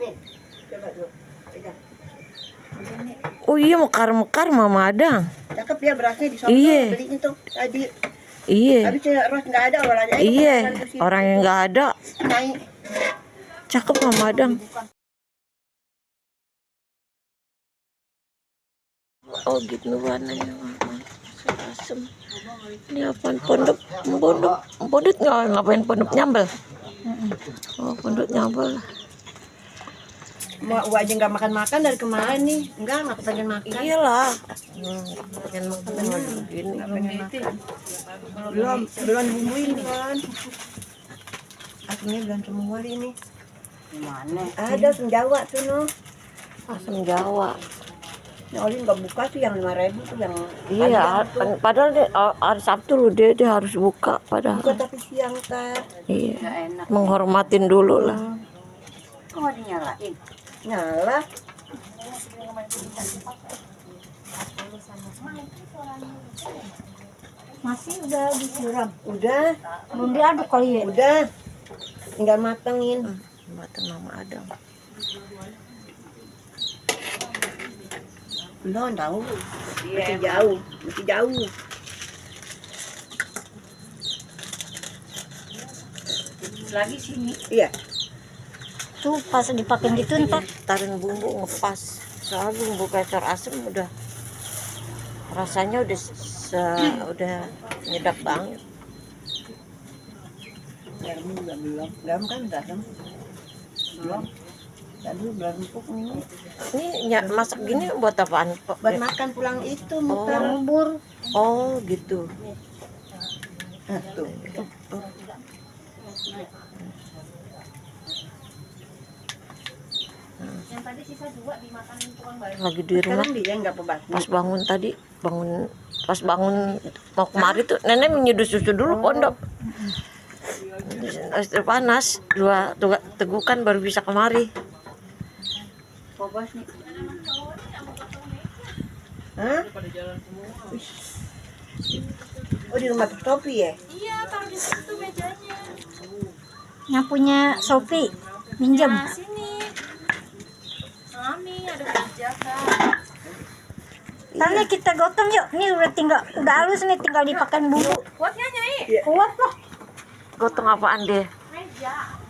Nih, coba dulu. Pegang. Oh iya, mekar-mekar Mama Adang. Cakep ya berasnya di sono beliin tuh tadi. Iya. Habis Ros nggak ada orangnya. Iya, orang yang nggak ada. Naik. Cakep Mama Adang. Oh gitu warnanya Mama. Asem. Ini apaan pondok? Pondok ngapain pondok nyambel? Oh pondok nyambel. Mau aja nggak makan-makan dari kemarin nih. Nggak pengen makan. Iyalah. Pengen makan begini. Belum bumbuin kan. Asamnya belum semua ini. Gimana? Ada asam Jawa tuh no. Asam Jawa. Nah, Olin nggak buka sih yang 5.000 tuh yang. Iya, padahal hari Sabtu loh dia harus buka padahal. Buka tapi siang kan. Iya. Menghormatin dulu lah. Kok nggak dinyalain? Nyala. Masih udah disiram. Udah. Belum diaduk kali ya? Udah. Tinggal matengin. Mateng Mama Adang. Belum tahu. Masih jauh. Masih jauh. Lagi sini. Iya. Tuh pas dipakai gitu ntar. Taruh bumbu ngepas. Soalnya bumbu kecor asem udah rasanya udah nyedap banget. Garam juga belum. Garam kan garam. Belum. Tadi belum empuk nih. Ini masak gini buat apaan? Buat makan pulang itu muter. Bubur. Oh gitu. Nah, tuh. Yang tadi sisa 2 dimakan tukang bayi. Lagi di rumah. Sekarang dia nggak pebas. Pas bangun mau kemari tuh nenek menyeduh susu dulu pondok. Panas dua tegukan baru bisa kemari. Pebas nih. Hah? Oh di rumah Topi ya? Iya, taruh di situ mejanya. Yang punya Sophie minjem. Nah, sini. Mami ada kebijakan. Tadi kita gotong yuk. Ini udah halus nih, tinggal dipakai bumbu. Kuatnya Nyai? Kuat loh. Gotong apaan deh? Meja.